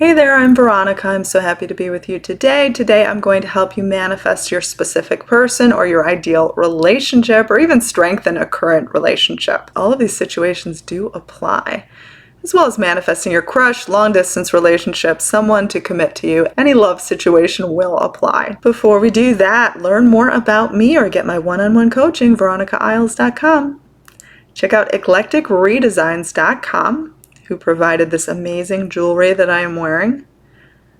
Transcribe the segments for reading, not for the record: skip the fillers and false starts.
Hey there, I'm Veronica. I'm so happy to be with you today. Today I'm going to help you manifest your specific person or your ideal relationship, or even strengthen a current relationship. All of these situations do apply, as well as manifesting your crush, long-distance relationship, someone to commit to you. Any love situation will apply. Before we do that, learn more about me or get my one-on-one coaching, veronicaisles.com. Check out eclecticredesigns.com, who provided this amazing jewelry that I am wearing.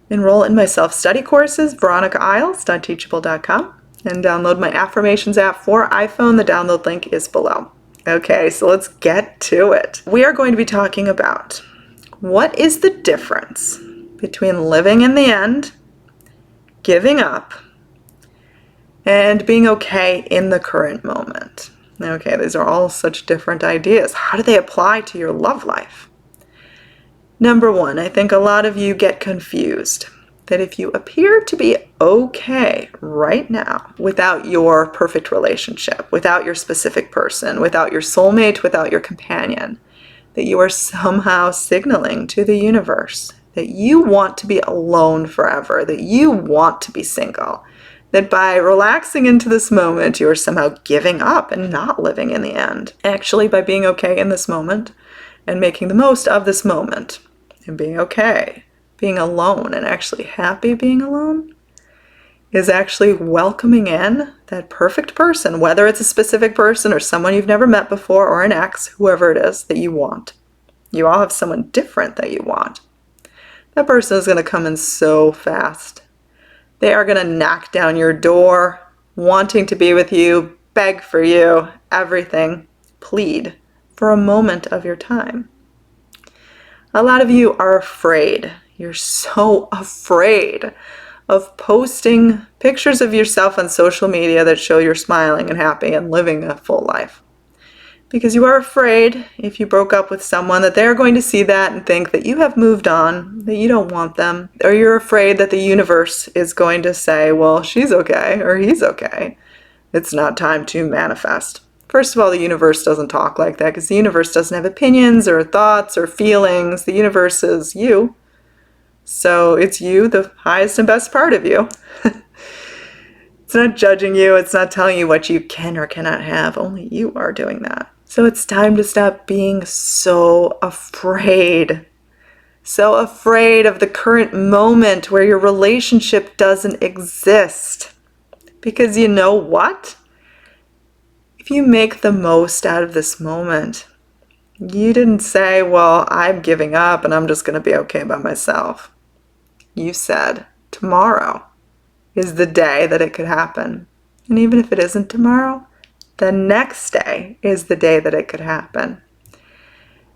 Enroll in my self-study courses, veronicaisles.teachable.com, and download my Affirmations app for iPhone. The download link is below. Okay, so let's get to it. We are going to be talking about what is the difference between living in the end, giving up, and being okay in the current moment. Okay, these are all such different ideas. How do they apply to your love life? Number one, I think a lot of you get confused that if you appear to be okay right now without your perfect relationship, without your specific person, without your soulmate, without your companion, that you are somehow signaling to the universe that you want to be alone forever, that you want to be single, that by relaxing into this moment, you are somehow giving up and not living in the end. Actually, by being okay in this moment and making the most of this moment and being okay, being alone and actually happy being alone, is actually welcoming in that perfect person, whether it's a specific person or someone you've never met before or an ex, whoever it is that you want. You all have someone different that you want. That person is going to come in so fast. They are going to knock down your door, wanting to be with you, beg for you, everything, plead for a moment of your time. A lot of you are afraid. You're so afraid of posting pictures of yourself on social media that show you're smiling and happy and living a full life. Because you are afraid, if you broke up with someone, that they're going to see that and think that you have moved on, that you don't want them. Or you're afraid that the universe is going to say, well, she's okay or he's okay. It's not time to manifest. First of all, the universe doesn't talk like that because the universe doesn't have opinions or thoughts or feelings. The universe is you. So it's you, the highest and best part of you. It's not judging you. It's not telling you what you can or cannot have. Only you are doing that. So it's time to stop being so afraid. So afraid of the current moment where your relationship doesn't exist. Because you know what? If you make the most out of this moment, you didn't say, well, I'm giving up and I'm just going to be okay by myself. You said, tomorrow is the day that it could happen. And even if it isn't tomorrow, the next day is the day that it could happen.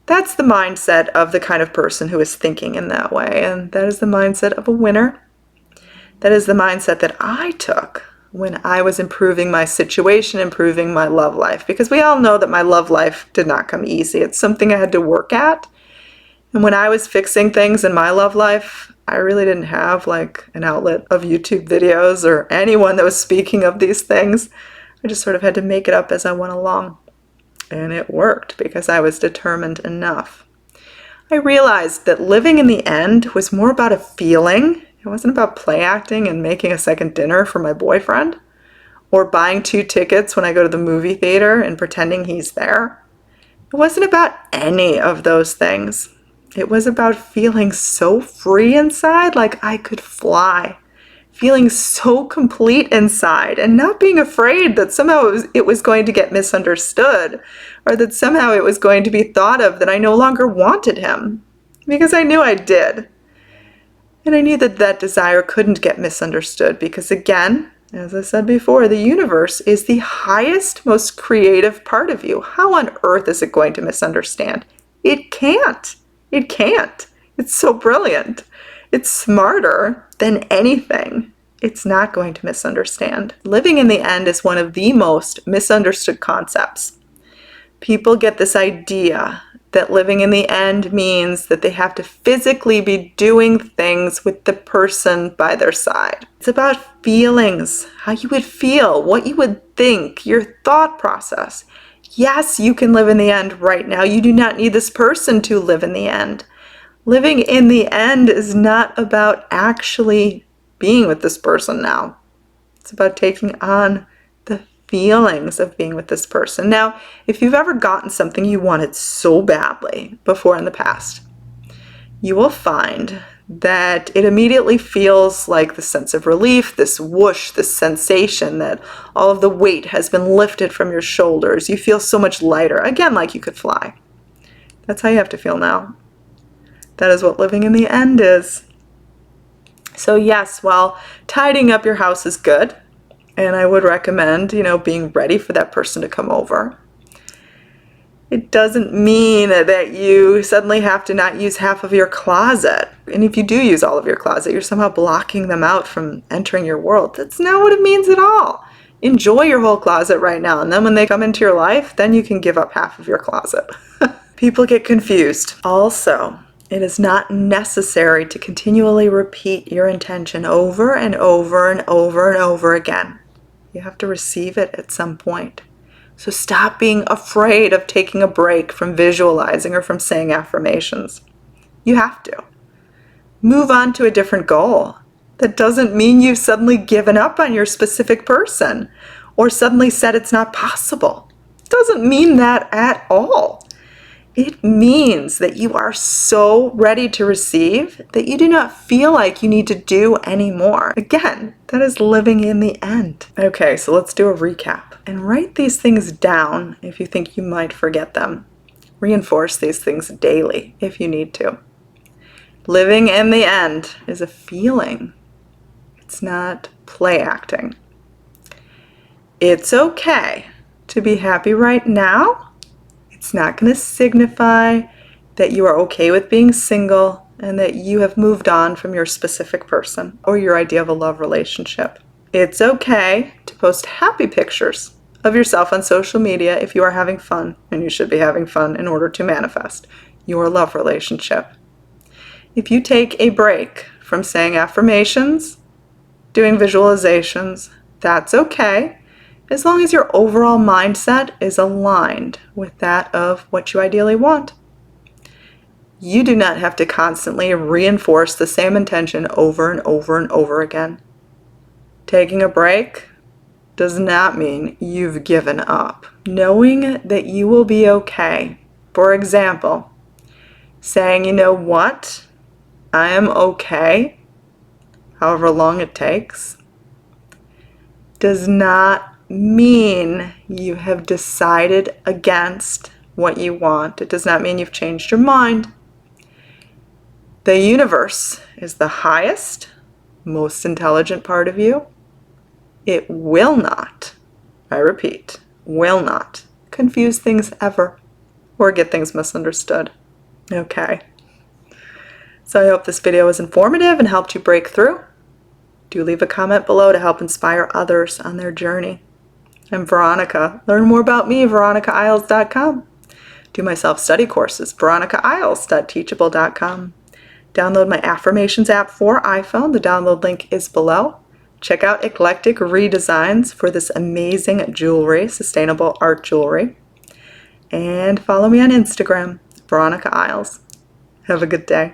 That's the mindset of the kind of person who is thinking in that way. And that is the mindset of a winner. That is the mindset that I took when I was improving my situation, improving my love life. Because we all know that my love life did not come easy. It's something I had to work at. And when I was fixing things in my love life, I really didn't have like an outlet of YouTube videos or anyone that was speaking of these things. I just sort of had to make it up as I went along. And it worked because I was determined enough. I realized that living in the end was more about a feeling. It wasn't about play acting and making a second dinner for my boyfriend or buying 2 tickets when I go to the movie theater and pretending he's there. It wasn't about any of those things. It was about feeling so free inside, like I could fly. Feeling so complete inside and not being afraid that somehow it was going to get misunderstood or that somehow it was going to be thought of that I no longer wanted him. Because I knew I did. And I knew that that desire couldn't get misunderstood because, again, as I said before, the universe is the highest, most creative part of you. How on earth is it going to misunderstand? It can't. It can't. It's so brilliant. It's smarter than anything. It's not going to misunderstand. Living in the end is one of the most misunderstood concepts. People get this idea that living in the end means that they have to physically be doing things with the person by their side. It's about feelings, how you would feel, what you would think, your thought process. Yes, you can live in the end right now. You do not need this person to live in the end. Living in the end is not about actually being with this person now. It's about taking on the feelings of being with this person. Now, if you've ever gotten something you wanted so badly before in the past, you will find that it immediately feels like the sense of relief, this whoosh, this sensation that all of the weight has been lifted from your shoulders. You feel so much lighter, again, like you could fly. That's how you have to feel now. That is what living in the end is. So yes, while tidying up your house is good, and I would recommend, being ready for that person to come over, it doesn't mean that you suddenly have to not use half of your closet. And if you do use all of your closet, you're somehow blocking them out from entering your world. That's not what it means at all. Enjoy your whole closet right now. And then when they come into your life, then you can give up half of your closet. People get confused. Also, it is not necessary to continually repeat your intention over and over and over and over again. You have to receive it at some point. So stop being afraid of taking a break from visualizing or from saying affirmations. You have to. Move on to a different goal. That doesn't mean you've suddenly given up on your specific person or suddenly said it's not possible. It doesn't mean that at all. It means that you are so ready to receive that you do not feel like you need to do anymore. Again, that is living in the end. Okay, so let's do a recap. And write these things down if you think you might forget them. Reinforce these things daily if you need to. Living in the end is a feeling. It's not play acting. It's okay to be happy right now. It's not going to signify that you are okay with being single and that you have moved on from your specific person or your idea of a love relationship. It's okay to post happy pictures of yourself on social media if you are having fun, and you should be having fun in order to manifest your love relationship. If you take a break from saying affirmations, doing visualizations, that's okay, as long as your overall mindset is aligned with that of what you ideally want. You do not have to constantly reinforce the same intention over and over and over again. Taking a break does not mean you've given up. Knowing that you will be okay. For example, saying, you know what? I am okay, however long it takes, does not mean you have decided against what you want. It does not mean you've changed your mind. The universe is the highest, most intelligent part of you. It will not, I repeat, will not confuse things ever or get things misunderstood. Okay. So I hope this video was informative and helped you break through. Do leave a comment below to help inspire others on their journey. I'm Veronica. Learn more about me, veronicailes.com. Do my self-study courses, veronicailes.teachable.com. Download my Affirmations app for iPhone. The download link is below. Check out eclectic redesigns for this amazing jewelry, sustainable art jewelry. And follow me on Instagram, Veronica Iles. Have a good day.